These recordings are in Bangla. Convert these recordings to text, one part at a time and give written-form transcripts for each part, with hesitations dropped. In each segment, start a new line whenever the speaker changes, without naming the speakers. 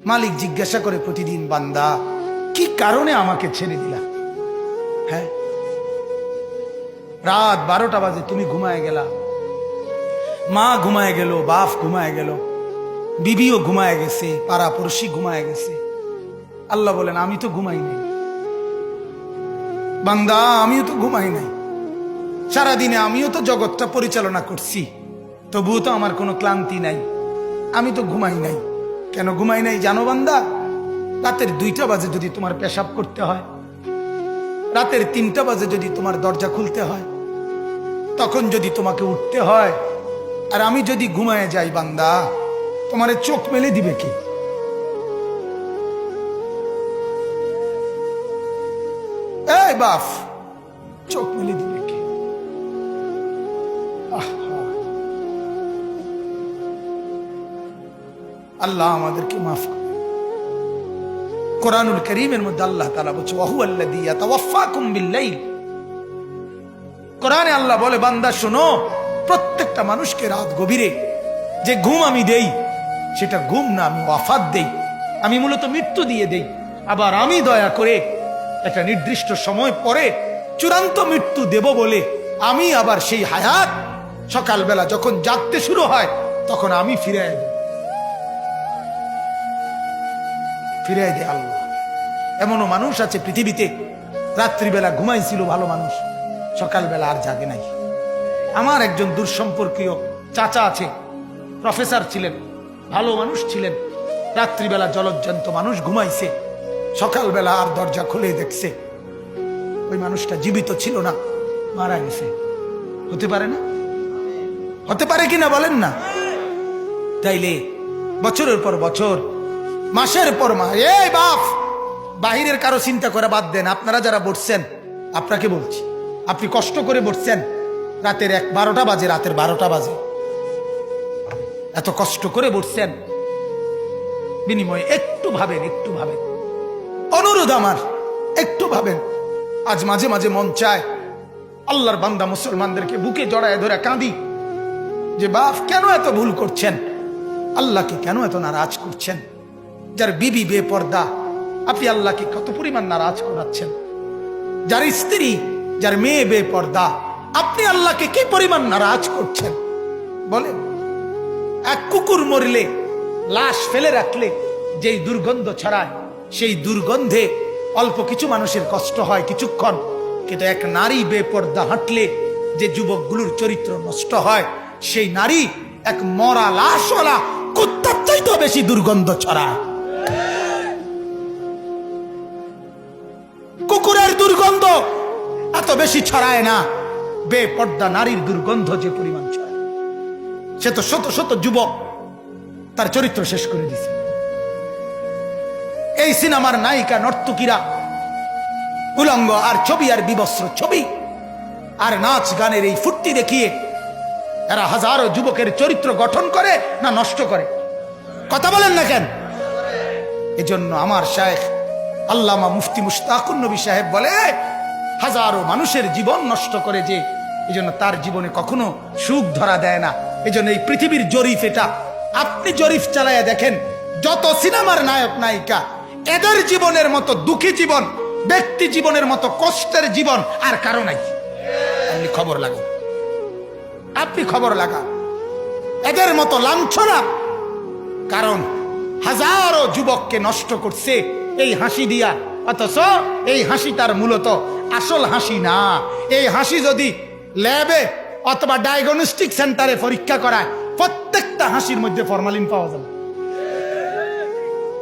মালিক জিজ্ঞাসা করে প্রতিদিন, বান্দা কি কারণে আমাকে ছেড়ে দিলা? হ্যাঁ, রাত 12টা বাজে তুমি ঘুমায় গেলা, মা ঘুমায় গেল, বাপ ঘুমায় গেল, বিবিও ঘুমায় গেছে, পাড়া পড়শি ঘুমায় গেছে। আল্লাহ বলেন, আমি তো ঘুমাই নাই বান্দা, আমিও তো ঘুমাই নাই। সারাদিনে আমিও তো জগৎটা পরিচালনা করছি, তবুও তো আমার কোনো ক্লান্তি নাই, আমি তো ঘুমাই নাই। কেন ঘুমাই নাই জানো বান্দা? রাতের 2টা বাজে যদি তোমার পেশাব করতে হয়, রাতের 3টা বাজে যদি তোমার দরজা খুলতে হয়, তখন যদি তোমাকে উঠতে হয়, আর আমি যদি ঘুমায় যাই বান্দা, তোমারে চোখ মেলে দিবে কি? এই বাপ, চোখ মেলে দিবে কি? আল্লাহ আমাদেরকে মাফ করে। কোরআনুল কারীমের মধ্যে আল্লাহ তাআলা বলছে, ওয়া হুয়াল্লাযী ইয়াতাওয়াফফাকুম বিল-লাইল। কোরআনে আল্লাহ বলে, বান্দা শোনো, প্রত্যেকটা মানুষকে রাত গভীরে যে ঘুম আমি দেই, সেটা ঘুম না, আমি ওয়াফাত দেই, আমি মূলত মৃত্যু দিয়ে দেই। আবার আমি দয়া করে একটা নির্দিষ্ট সময় পরে চূড়ান্ত মৃত্যু দেব বলে আমি আবার সেই হায়াত সকালবেলা যখন জাগতে শুরু হয় তখন আমি ফিরে দেয় আল্লাহ। এমনও মানুষ আছে পৃথিবীতে, রাত্রিবেলা ঘুমাইছিল ভালো মানুষ, সকালবেলা আর জাগে নাই। আমার একজন দূরসম্পর্কীয় চাচা আছে, প্রফেসর ছিলেন, ভালো মানুষ ছিলেন, রাত্রিবেলা জলজ্জান্ত মানুষ ঘুমাইছে, সকালবেলা আর দরজা খুলে দেখছে ওই মানুষটা জীবিত ছিল না, মারা গেছে। হতে পারে না? হতে পারে কিনা বলেন না? তাইলে বছরের পর বছর, মাসের পর মাস, এই বাপ, বাহিরের কারো চিন্তা করে বাদ দেন। আপনারা যারা বসছেন, আপনাকে বলছি, আপনি কষ্ট করে বসছেন, রাতের 12টা বাজে, রাতের 12টা বাজে, এত কষ্ট করে বসছেন, বিনিময়ে একটু ভাবেন, একটু ভাবেন, অনুরোধ আমার, একটু ভাবেন। আজ মাঝে মাঝে মন চায় আল্লাহর বান্দা মুসলমানদেরকে বুকে জড়ায় ধরে কাঁদি যে বাপ, কেন এত ভুল করছেন? আল্লাহকে কেন এত নারাজ করছেন? যার বিবি বেপর্দা, আপনি আল্লাহকে কত পরিমাণ নারাজ করাচ্ছেন। যার স্ত্রী, যার মেয়ে বেপর্দা, আপনি আল্লাহকে কি পরিমাণ নারাজ করছেন বলেন? এক কুকুর মরলে, লাশ ফেলে রাখলে যেই দুর্গন্ধ ছড়ায়, সেই দুর্গন্ধে অল্প কিছু মানুষের কষ্ট হয় কিছুক্ষণ, কিন্তু এক নারী বেপর্দা হাঁটলে যে যুবকগুলোর চরিত্র নষ্ট হয়, সেই নারী এক মরা লাশওয়ালা কুত্তার চাইতেও বেশি দুর্গন্ধ ছড়ায়। কুকুরের দুর্গন্ধ এত বেশি ছড়ায় না, বেপর্দা নারীর দুর্গন্ধ যে পরিমাণ ছড়ায়। সে তো শত শত যুবক তার চরিত্র শেষ করে দিছে। এই সিনেমার নায়িকা নর্তকীরা উলঙ্গ আর ছবি আর বিবস্ত্র ছবি আর নাচ গানের এই ফুর্তি দেখিয়ে এরা হাজারো যুবকের চরিত্র গঠন করে না নষ্ট করে? কথা বলেন না কেন? এজন্য আমার শায়েখ আল্লামা মুফতি মুশতাকুন নবী সাহেব বলে, হাজারো মানুষের জীবন নষ্ট করে যে, এজন্য তার জীবনে কখনো সুখ ধরা দেয় না। এজন্য এই পৃথিবীর জরিফ এটা, আপনি জরিফ চালাইয়া দেখেন, যত সিনেমার নায়ক নায়িকা, এদের জীবনের মতো দুঃখী জীবন, ব্যক্তি জীবনের মতো কষ্টের জীবন আর কারো নাই। আপনি খবর লাগান, আপনি খবর লাগান, এদের মতো লাঞ্ছনা। কারণ হাজারো যুবককে নষ্ট করছে এই হাসি দিয়া, অথচ এই হাসি তার মূলত আসল হাসি না। এই হাসি যদি ল্যাবে অথবা ডায়াগনস্টিক সেন্টারে পরীক্ষা করায়, প্রত্যেকটা হাসির মধ্যে ফরমালিন পাওয়া যাবে।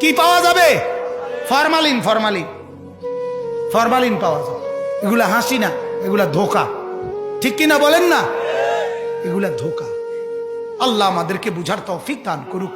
কি পাওয়া যাবে? ফরমালিন, ফরমালিন, ফরমালিন পাওয়া যাবে। এগুলা হাসি না, এগুলা ধোকা। ঠিক কিনা বলেন না? এগুলা ধোকা। আল্লাহ আমাদেরকে বুঝার তৌফিক দান করুক।